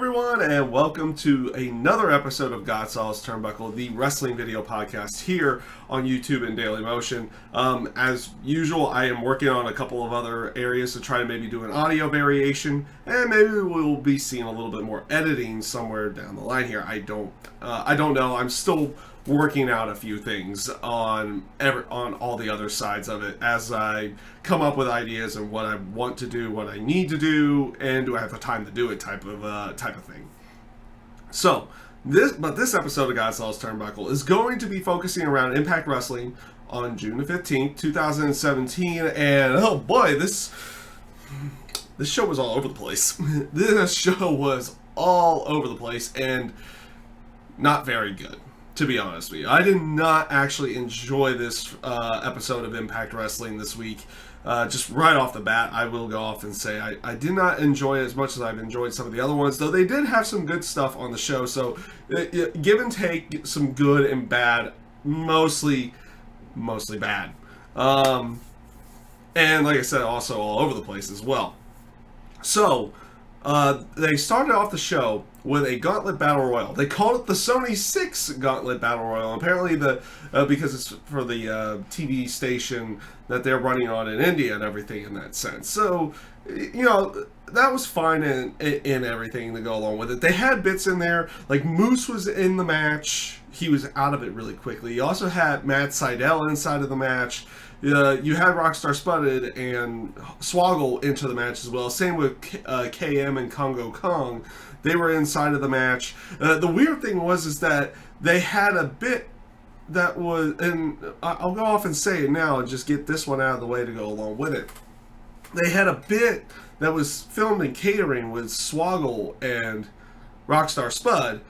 everyone, and welcome to another episode of GodSaw's Turnbuckle, the wrestling video podcast here on YouTube and Daily Motion. As usual, I am working on a couple of other areas to try to maybe do an audio variation, and maybe we'll be seeing a little bit more editing somewhere down the line here. I don't know. I'm still working out a few things on all the other sides of it as I come up with ideas and what I want to do, what I need to do, and do I have the time to do it type of thing. So this episode of GodSaw's Turnbuckle is going to be focusing around Impact Wrestling on June the 15th, 2017, and oh boy, this show was all over the place. This show was all over the place and not very good, to be honest with you. I did not actually enjoy this episode of Impact Wrestling this week. Just right off the bat, I will go off and say I did not enjoy it as much as I've enjoyed some of the other ones, though they did have some good stuff on the show. So give and take, some good and bad, mostly bad. And like I said, also all over the place as well. So they started off the show with a Gauntlet Battle Royal. They called it the Sony 6 Gauntlet Battle Royal. Apparently, because it's for the TV station that they're running on in India and everything in that sense. So, you know, that was fine in everything to go along with it. They had bits in there, like Moose was in the match. He was out of it really quickly. You also had Matt Sydal inside of the match. You had Rockstar Sputted and Swoggle into the match as well. Same with KM and Congo Kong. They were inside of the match. The weird thing was that they had a bit that was, and I'll go off and say it now and just get this one out of the way to go along with it. They had a bit that was filmed in catering with Swoggle and Rockstar Spud,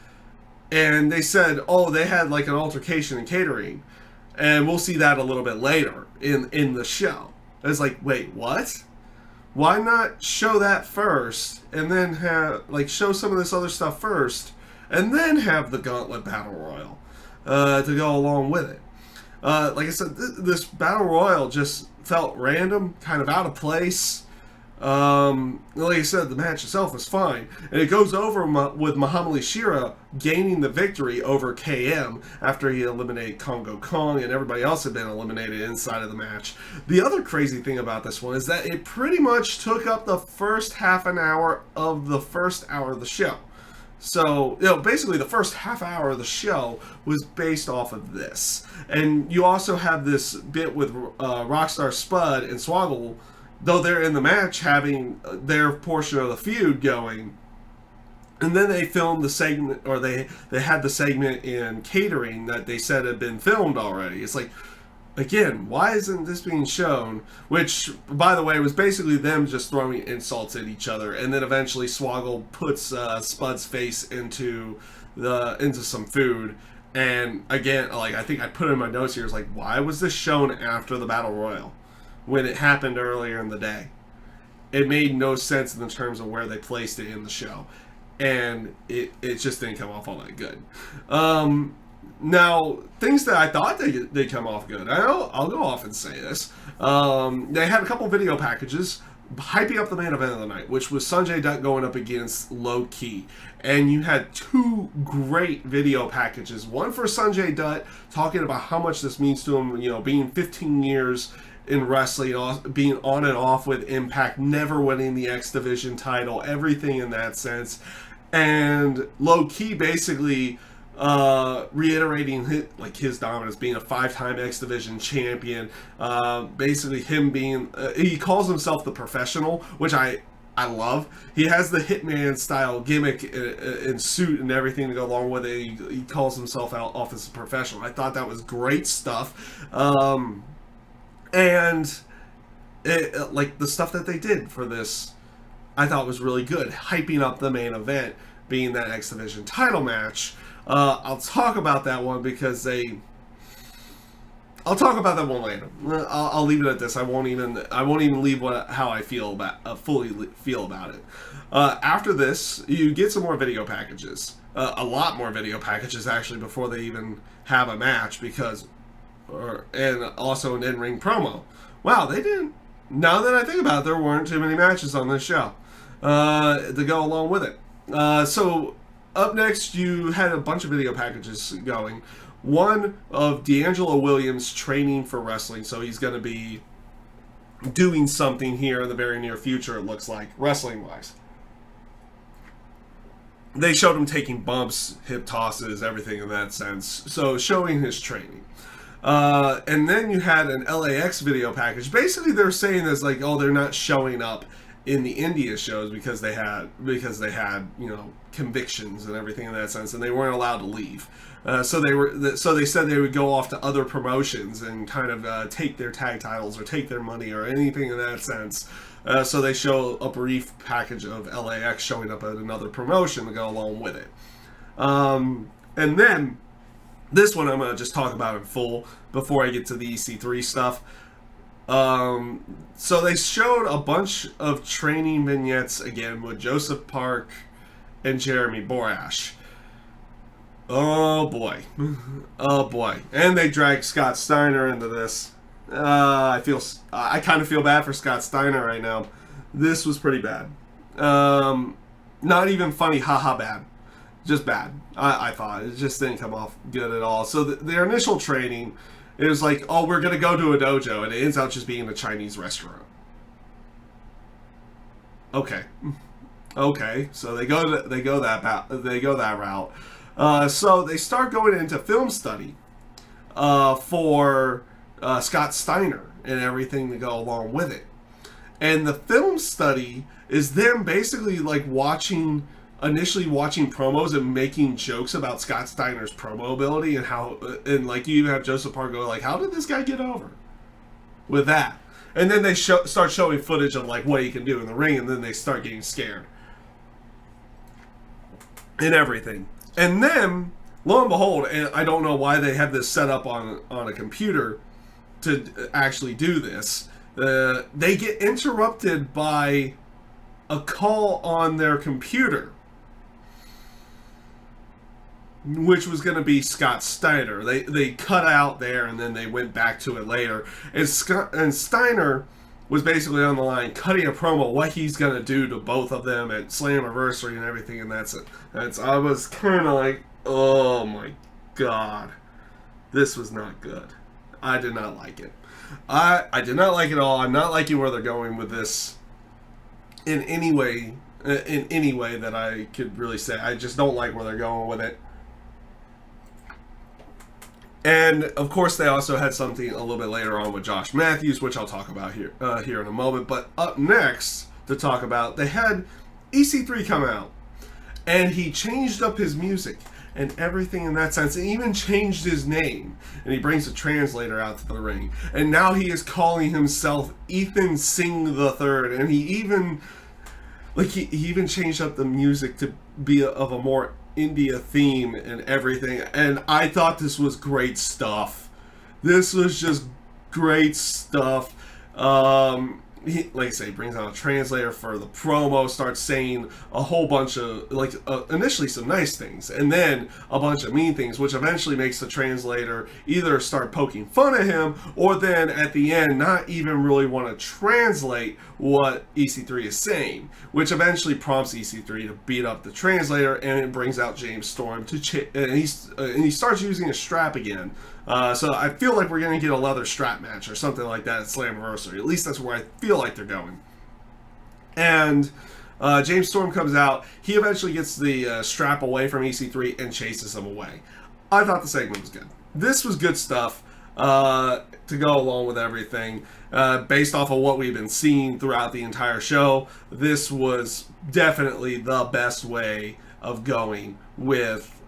and they said, oh, they had like an altercation in catering, and we'll see that a little bit later in the show. It's like, wait, what? Why not show that first, and then show some of this other stuff first, and then have the Gauntlet Battle Royal to go along with it? Like I said, this Battle Royal just felt random, kind of out of place. Like I said, the match itself was fine, and it goes over with Muhammad Ali Shira gaining the victory over KM after he eliminated Congo Kong and everybody else had been eliminated inside of the match. The other crazy thing about this one is that it pretty much took up the first half an hour of the first hour of the show. So, you know, basically the first half hour of the show was based off of this. And you also have this bit with Rockstar Spud and Swoggle, though they're in the match having their portion of the feud going. And then they filmed the segment, or they had the segment in catering that they said had been filmed already. It's like, again, why isn't this being shown? Which, by the way, was basically them just throwing insults at each other. And then eventually Swoggle puts Spud's face into some food. And again, like I think I put in my notes here, it's like, why was this shown after the Battle Royal when it happened earlier in the day? It made no sense in terms of where they placed it in the show. And it just didn't come off all that good. Now, things that I thought they'd come off good. I'll go off and say this. They had a couple video packages hyping up the main event of the night, which was Sanjay Dutt going up against Low Ki. And you had two great video packages. One for Sanjay Dutt, talking about how much this means to him, you know, being 15 years in wrestling, being on and off with Impact, never winning the XDivision title, everything in that sense. And Low Ki basically reiterating his dominance, being a 5-time XDivision champion. Basically him being, he calls himself the professional, which I love. He has the Hitman style gimmick and suit and everything to go along with it. He calls himself out off as a professional. I thought that was great stuff. And like the stuff that they did for this, I thought was really good. Hyping up the main event being that XDivision title match. I'll talk about that one because I'll talk about that one later. I'll leave it at this. I won't even leave how I feel about fully feel about it. After this, you get some more video packages. A lot more video packages actually before they even have a match and also an in-ring promo. Wow, they didn't. Now that I think about it, there weren't too many matches on this show to go along with it. So up next, you had a bunch of video packages going. One of D'Angelo Williams training for wrestling, so he's going to be doing something here in the very near future, it looks like, wrestling-wise. They showed him taking bumps, hip tosses, everything in that sense, so showing his training. And then you had an LAX video package. Basically, they're saying this like, oh, they're not showing up in the India shows because they had convictions and everything in that sense, and they weren't allowed to leave. So they said they would go off to other promotions and kind of take their tag titles or take their money or anything in that sense. So they show a brief package of LAX showing up at another promotion to go along with it. And then this one I'm going to just talk about in full before I get to the EC3 stuff. So they showed a bunch of training vignettes again with Joseph Park and Jeremy Borash. Oh boy. Oh boy. And they dragged Scott Steiner into this. I kind of feel bad for Scott Steiner right now. This was pretty bad. Not even funny, haha bad. Just bad. I thought. It just didn't come off good at all. So their initial training, it was like, oh, we're going to go to a dojo, and it ends out just being a Chinese restaurant. Okay. Okay, so they go that route. So they start going into film study for Scott Steiner and everything to go along with it. And the film study is them basically like initially watching promos and making jokes about Scott Steiner's promo ability and how, and like you even have Joseph Park go like, how did this guy get over with that? And then they start showing footage of like what he can do in the ring, and then they start getting scared and everything. And then, lo and behold, and I don't know why they had this set up on a computer to actually do this, they get interrupted by a call on their computer, which was going to be Scott Steiner. They cut out there and then they went back to it later. And Steiner was basically on the line cutting a promo what he's going to do to both of them at Slammiversary and everything, and that's it. I was kind of like, oh my god, this was not good. I did not like it. I did not like it at all. I'm not liking where they're going with this in any way that I could really say. I just don't like where they're going with it. And of course, they also had something a little bit later on with Josh Matthews, which I'll talk about here in a moment. But up next to talk about, they had EC3 come out, and he changed up his music and everything in that sense, and even changed his name. And he brings a translator out to the ring, and now he is calling himself Ethan Singh the Third, and he even changed up the music to be of a more India theme and everything, and I thought this was great stuff. This was just great stuff. He, like I say, brings out a translator for the promo, starts saying a whole bunch of, initially some nice things, and then a bunch of mean things, which eventually makes the translator either start poking fun at him, or then at the end not even really want to translate what EC3 is saying, which eventually prompts EC3 to beat up the translator, and it brings out James Storm and he starts using a strap again. So I feel like we're going to get a leather strap match or something like that at Slammiversary. At least that's where I feel like they're going. And James Storm comes out. He eventually gets the strap away from EC3 and chases him away. I thought the segment was good. This was good stuff to go along with everything. Based off of what we've been seeing throughout the entire show, this was definitely the best way of going with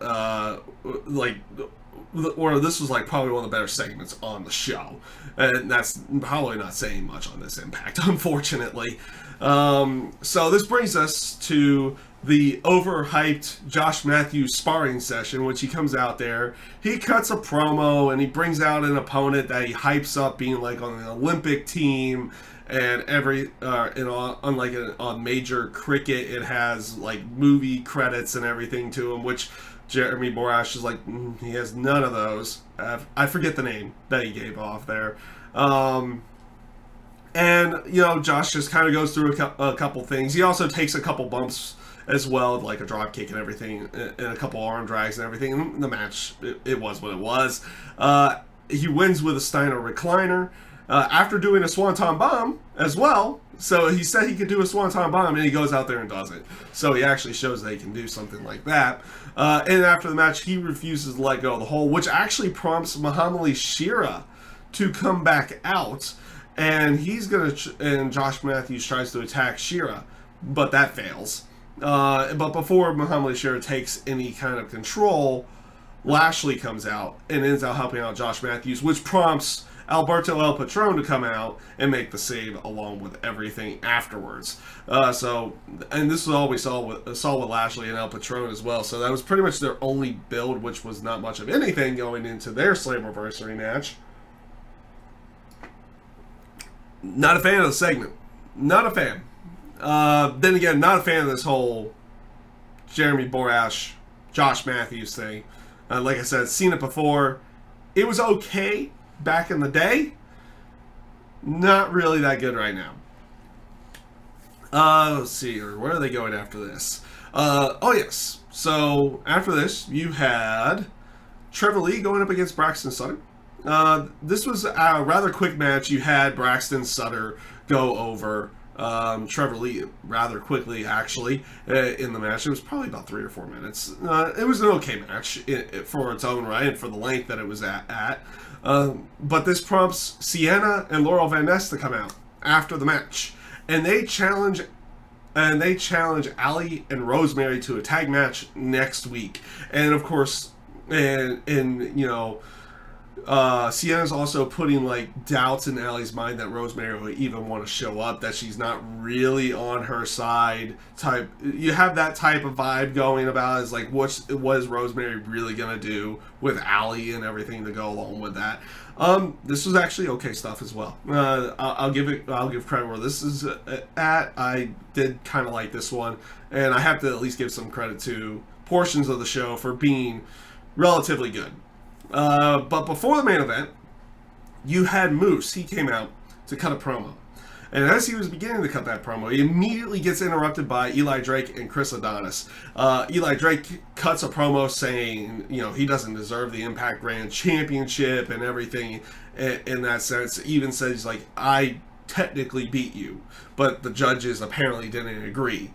or this was like probably one of the better segments on the show, and that's probably not saying much on this Impact, unfortunately. So this brings us to the overhyped Josh Matthews sparring session, which he comes out there, he cuts a promo, and he brings out an opponent that he hypes up being like on an Olympic team, and unlike on major cricket, it has like movie credits and everything to him, which Jeremy Borash is like, he has none of those. I forget the name that he gave off there. And, Josh just kind of goes through a couple things. He also takes a couple bumps as well, like a drop kick and everything, and a couple arm drags and everything. And the match, it was what it was. He wins with a Steiner recliner after doing a Swanton Bomb as well. So he said he could do a Swanton Bomb, and he goes out there and does it. So he actually shows that he can do something like that. And after the match, he refuses to let go of the hold, which actually prompts Muhammad Ali Shira to come back out. And and Josh Matthews tries to attack Shira, but that fails. But before Muhammad Ali Shira takes any kind of control, Lashley comes out and ends up helping out Josh Matthews, which prompts Alberto El Patron to come out and make the save along with everything afterwards. And this is all we saw with Lashley and El Patron as well. So that was pretty much their only build, which was not much of anything going into their Slammiversary match. Not a fan of the segment. Not a fan. Then again, not a fan of this whole Jeremy Borash, Josh Matthews thing. Like I said, seen it before. It was okay back in the day. Not really that good right now. Let's see here. Where are they going after this? Oh, yes. So, after this, you had Trevor Lee going up against Braxton Sutter. This was a rather quick match. You had Braxton Sutter go over Trevor Lee rather quickly, actually, in the match. It was probably about 3 or 4 minutes. It was an okay match for its own right and for the length that it was at. But this prompts Sienna and Laurel Van Ness to come out after the match, and they challenge Ali and Rosemary to a tag match next week. And of course, Sienna's also putting like doubts in Allie's mind that Rosemary will even want to show up, that she's not really on her side type. You have that type of vibe going about, is like, what is Rosemary really gonna do with Allie and everything to go along with that. This was actually okay stuff as well. I'll give credit where this is at. I did kind of like this one, and I have to at least give some credit to portions of the show for being relatively good. But before the main event, you had Moose. He came out to cut a promo. And as he was beginning to cut that promo, he immediately gets interrupted by Eli Drake and Chris Adonis. Eli Drake cuts a promo saying, he doesn't deserve the Impact Grand Championship and everything in that sense. Even says, like, I technically beat you, but the judges apparently didn't agree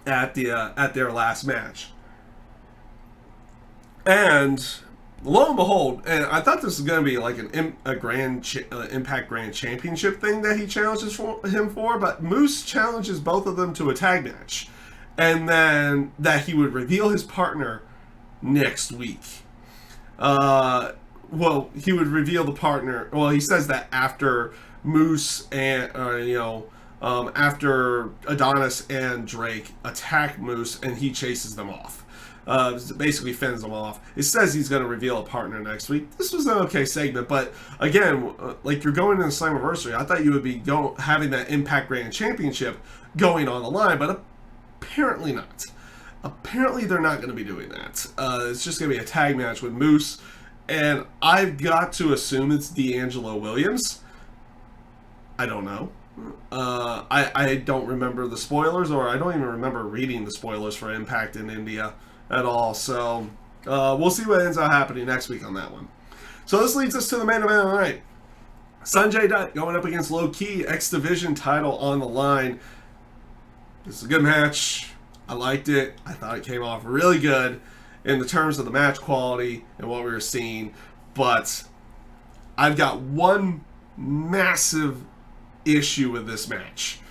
at their last match. And lo and behold, and I thought this was going to be like an Impact Grand Championship thing that he challenges him for, but Moose challenges both of them to a tag match, and then that he would reveal his partner next week. He would reveal the partner. Well, he says that after Moose and after Adonis and Drake attack Moose, and he chases them off. Basically fends them off. It says he's going to reveal a partner next week. This was an okay segment, but again, like, you're going into the Slammiversary, I thought you would be having that Impact Grand Championship going on the line, but apparently not. Apparently they're not going to be doing that. It's just going to be a tag match with Moose, and I've got to assume it's D'Angelo Williams. I don't know. I don't remember the spoilers, or I don't even remember reading the spoilers for Impact in India at all. So we'll see what ends up happening next week on that one. So this leads us to the main event of the night. Sanjay Dutt going up against Low Ki, XDivision title on the line. This is a good match. I liked it. I thought it came off really good in the terms of the match quality and what we were seeing. But I've got one massive issue with this match.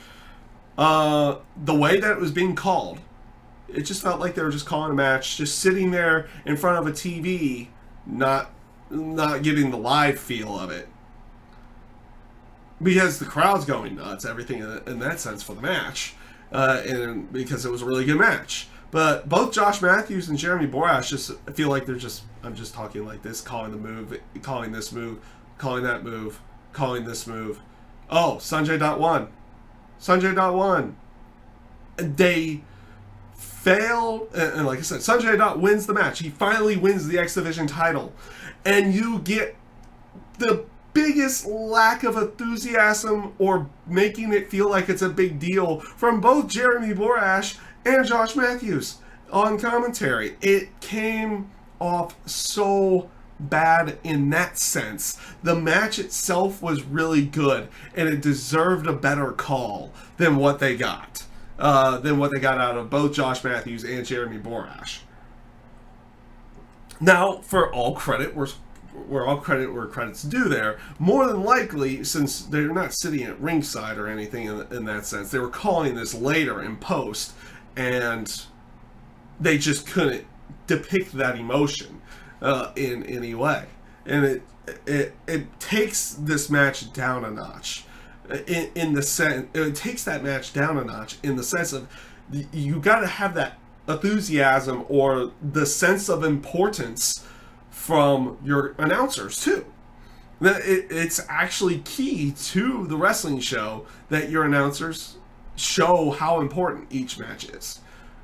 The way that it was being called, it just felt like they were just calling a match, just sitting there in front of a TV, not giving the live feel of it. Because the crowd's going nuts, everything in that sense for the match, and because it was a really good match. But both Josh Matthews and Jeremy Borash just feel like I'm just talking like this, calling the move, calling this move, calling that move, calling this move. Oh, Sanjay Dutt won. Sanjay Dutt won. They failed, and like I said, Sanjay Dutt wins the match. He finally wins the XDivision title. And you get the biggest lack of enthusiasm or making it feel like it's a big deal from both Jeremy Borash and Josh Matthews on commentary. It came off so bad in that sense. The match itself was really good, and it deserved a better call than what they got. Out of both Josh Matthews and Jeremy Borash. Now, for all credit, where credit's due there, more than likely, since they're not sitting at ringside or anything in that sense, they were calling this later in post, and they just couldn't depict that emotion in any way. And it takes this match down a notch. In the sense, it takes that match down a notch in the sense of you got to have that enthusiasm or the sense of importance from your announcers too. It's actually key to the wrestling show that your announcers show how important each match is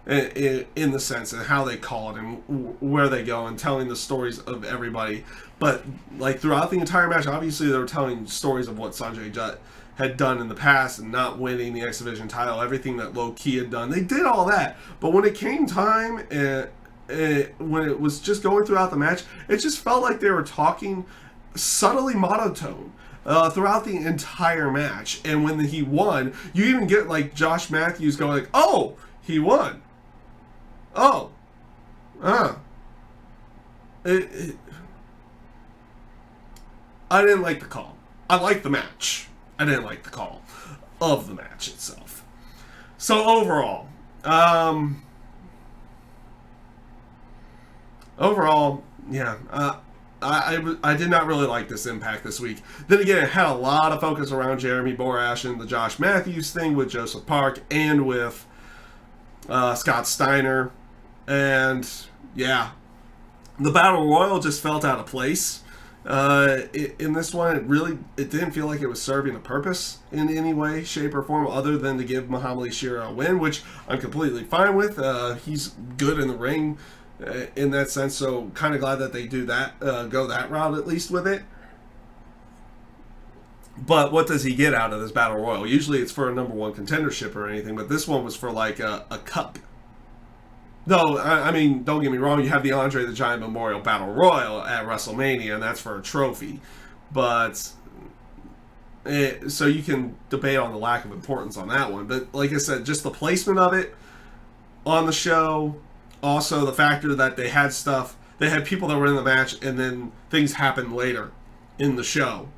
in the sense of how they call it and where they go and telling the stories of everybody. But like throughout the entire match, obviously they were telling stories of what Sanjay Dutt had done in the past and not winning the XDivision title, everything that Low Ki had done. They did all that, but when it came time, when it was just going throughout the match, it just felt like they were talking subtly monotone throughout the entire match. And when he won, you even get like Josh Matthews going like, "Oh, he won. Oh, I didn't like the call. I liked the match. I didn't like the call of the match itself." So overall, yeah, I did not really like this Impact this week. Then again, it had a lot of focus around Jeremy Borash and the Josh Matthews thing with Joseph Park and with Scott Steiner. And yeah, the Battle Royal just felt out of place. In this one, it didn't feel like it was serving a purpose in any way, shape, or form other than to give Muhammad Ali Shira a win, which I'm completely fine with. He's good in the ring in that sense, so kind of glad that they do that, go that route at least with it. But what does he get out of this Battle Royal? Usually it's for a number one contendership or anything, but this one was for like a cup. No, I mean, don't get me wrong, you have the Andre the Giant Memorial Battle Royal at WrestleMania, and that's for a trophy. But, so you can debate on the lack of importance on that one. But like I said, just the placement of it on the show, also the factor that they had people that were in the match, and then things happened later in the show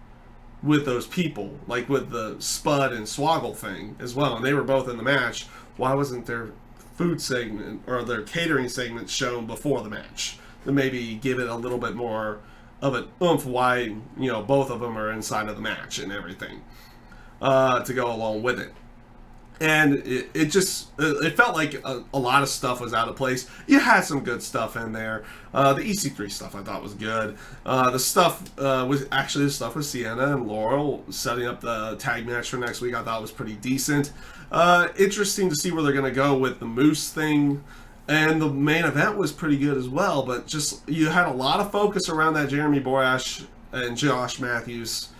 with those people, like with the Spud and Swoggle thing as well, and they were both in the match. Why wasn't their food segment or their catering segment shown before the match to maybe give it a little bit more of an oomph why both of them are inside of the match and everything to go along with it? And it felt like a lot of stuff was out of place. You had some good stuff in there. The EC3 stuff I thought was good. The stuff with Sienna and Laurel setting up the tag match for next week I thought was pretty decent. Interesting to see where they're going to go with the Moose thing. And the main event was pretty good as well. But just you had a lot of focus around that Jeremy Borash and Josh Matthews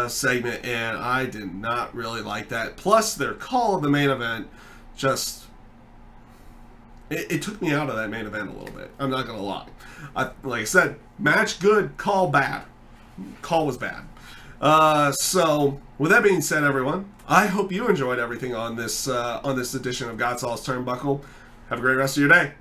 segment, and I did not really like that. Plus, their call of the main event just it took me out of that main event a little bit. I'm not gonna lie. Like I said, match good, call bad. Call was bad. So with that being said, everyone, I hope you enjoyed everything on this edition of GodSaw's Turnbuckle. Have a great rest of your day.